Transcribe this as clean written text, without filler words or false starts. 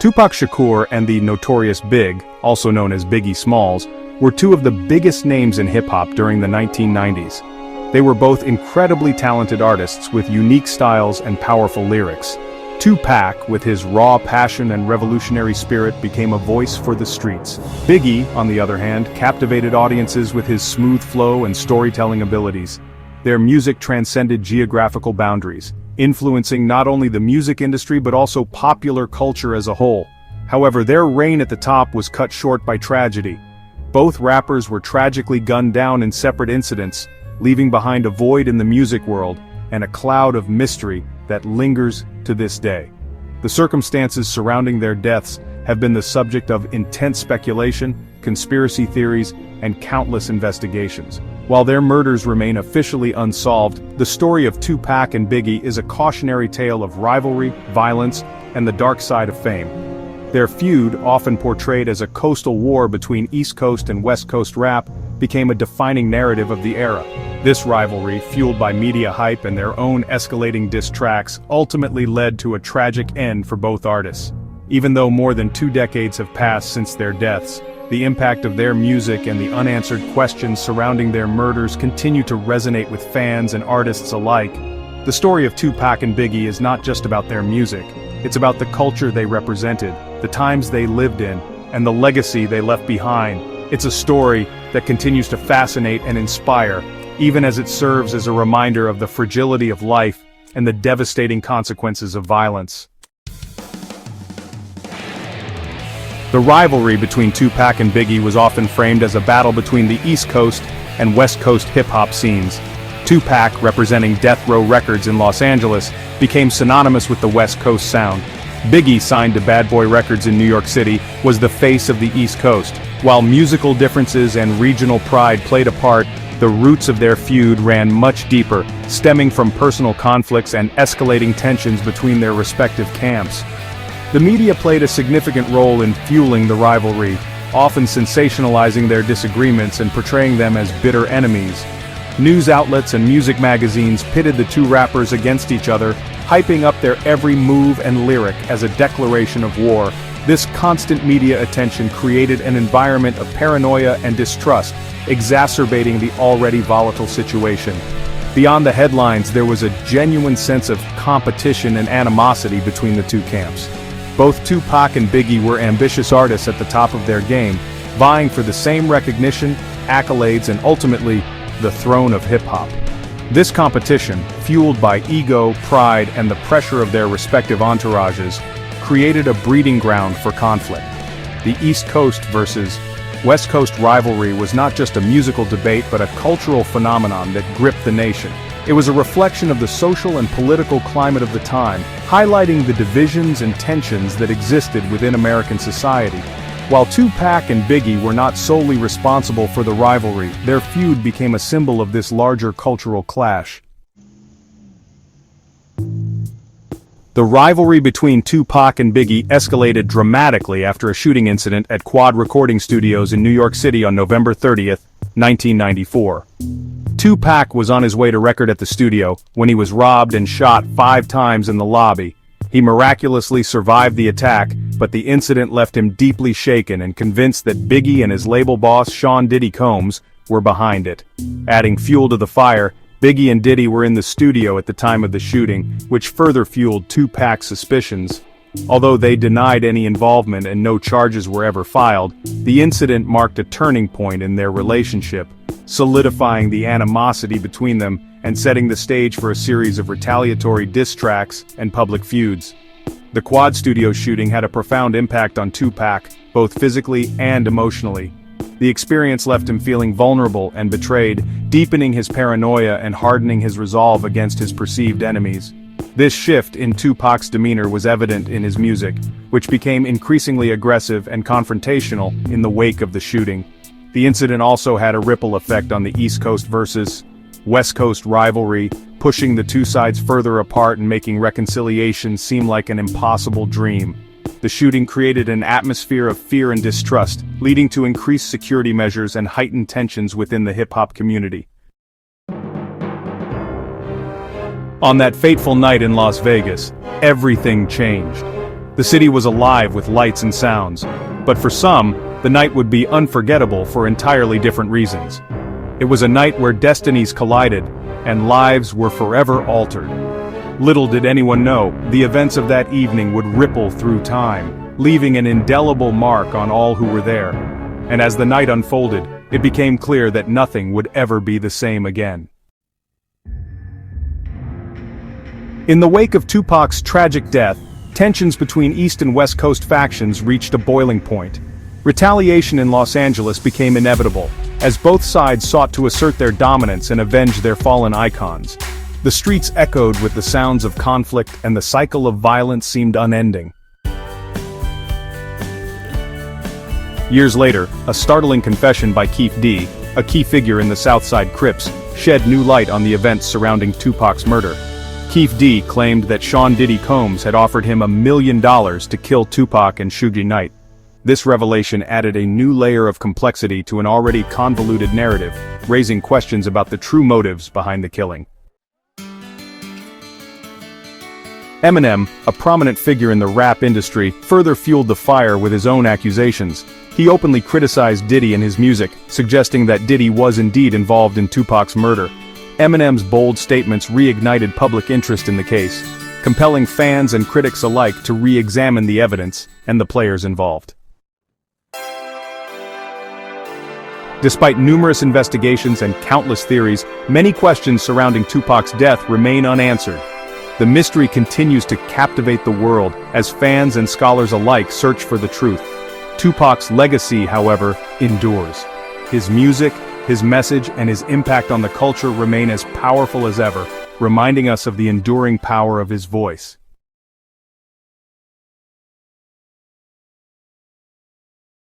Tupac Shakur and the notorious Big, also known as Biggie Smalls, were two of the biggest names in hip-hop during the 1990s. They were both incredibly talented artists with unique styles and powerful lyrics. 2Pac, with his raw passion and revolutionary spirit, became a voice for the streets. Biggie, on the other hand, captivated audiences with his smooth flow and storytelling abilities. Their music transcended geographical boundaries, influencing not only the music industry but also popular culture as a whole. However, their reign at the top was cut short by tragedy. Both rappers were tragically gunned down in separate incidents, leaving behind a void in the music world and a cloud of mystery that lingers to this day. The circumstances surrounding their deaths have been the subject of intense speculation, conspiracy theories, and countless investigations. While their murders remain officially unsolved, the story of 2Pac and Biggie is a cautionary tale of rivalry, violence, and the dark side of fame. Their feud, often portrayed as a coastal war between East Coast and West Coast rap, became a defining narrative of the era. This rivalry, fueled by media hype and their own escalating diss tracks, ultimately led to a tragic end for both artists. Even though more than 2 decades have passed since their deaths, the impact of their music and the unanswered questions surrounding their murders continue to resonate with fans and artists alike. The story of 2Pac and Biggie is not just about their music, it's about the culture they represented, the times they lived in, and the legacy they left behind. It's a story that continues to fascinate and inspire, even as it serves as a reminder of the fragility of life and the devastating consequences of violence. The rivalry between 2Pac and Biggie was often framed as a battle between the East Coast and West Coast hip-hop scenes. 2Pac, representing Death Row Records in Los Angeles, became synonymous with the West Coast sound. Biggie, signed to Bad Boy Records in New York City, was the face of the East Coast. While musical differences and regional pride played a part, the roots of their feud ran much deeper, stemming from personal conflicts and escalating tensions between their respective camps. The media played a significant role in fueling the rivalry, often sensationalizing their disagreements and portraying them as bitter enemies. News outlets and music magazines pitted the two rappers against each other, hyping up their every move and lyric as a declaration of war. This constant media attention created an environment of paranoia and distrust, exacerbating the already volatile situation. Beyond the headlines, there was a genuine sense of competition and animosity between the two camps. Both 2Pac and Biggie were ambitious artists at the top of their game, vying for the same recognition, accolades, and ultimately, the throne of hip-hop. This competition, fueled by ego, pride, and the pressure of their respective entourages, created a breeding ground for conflict. The East Coast versus West Coast rivalry was not just a musical debate but a cultural phenomenon that gripped the nation. It was a reflection of the social and political climate of the time, highlighting the divisions and tensions that existed within American society. While 2Pac and Biggie were not solely responsible for the rivalry, their feud became a symbol of this larger cultural clash. The rivalry between 2Pac and Biggie escalated dramatically after a shooting incident at Quad Recording Studios in New York City on November 30, 1994. 2Pac was on his way to record at the studio when he was robbed and shot 5 times in the lobby. He miraculously survived the attack, but the incident left him deeply shaken and convinced that Biggie and his label boss Sean Diddy Combs were behind it. Adding fuel to the fire, Biggie and Diddy were in the studio at the time of the shooting, which further fueled 2Pac's suspicions. Although they denied any involvement and no charges were ever filed, the incident marked a turning point in their relationship, solidifying the animosity between them and setting the stage for a series of retaliatory diss tracks and public feuds. The Quad Studio shooting had a profound impact on 2Pac, both physically and emotionally. The experience left him feeling vulnerable and betrayed, deepening his paranoia and hardening his resolve against his perceived enemies. This shift in 2Pac's demeanor was evident in his music, which became increasingly aggressive and confrontational in the wake of the shooting. The incident also had a ripple effect on the East Coast versus West Coast rivalry, pushing the two sides further apart and making reconciliation seem like an impossible dream. The shooting created an atmosphere of fear and distrust, leading to increased security measures and heightened tensions within the hip-hop community. On that fateful night in Las Vegas, everything changed. The city was alive with lights and sounds. But for some, the night would be unforgettable for entirely different reasons. It was a night where destinies collided, and lives were forever altered. Little did anyone know, the events of that evening would ripple through time, leaving an indelible mark on all who were there. And as the night unfolded, it became clear that nothing would ever be the same again. In the wake of Tupac's tragic death, tensions between East and West Coast factions reached a boiling point. Retaliation in Los Angeles became inevitable, as both sides sought to assert their dominance and avenge their fallen icons. The streets echoed with the sounds of conflict, and the cycle of violence seemed unending. Years later, a startling confession by Keith D, a key figure in the Southside Crips, shed new light on the events surrounding Tupac's murder. Keith D claimed that Sean Diddy Combs had offered him $1 million to kill Tupac and Suge Knight. This revelation added a new layer of complexity to an already convoluted narrative, raising questions about the true motives behind the killing. Eminem, a prominent figure in the rap industry, further fueled the fire with his own accusations. He openly criticized Diddy and his music, suggesting that Diddy was indeed involved in Tupac's murder. Eminem's bold statements reignited public interest in the case, compelling fans and critics alike to re-examine the evidence and the players involved. Despite numerous investigations and countless theories, many questions surrounding Tupac's death remain unanswered. The mystery continues to captivate the world as fans and scholars alike search for the truth. Tupac's legacy, however, endures. His music, his message, and his impact on the culture remain as powerful as ever, reminding us of the enduring power of his voice.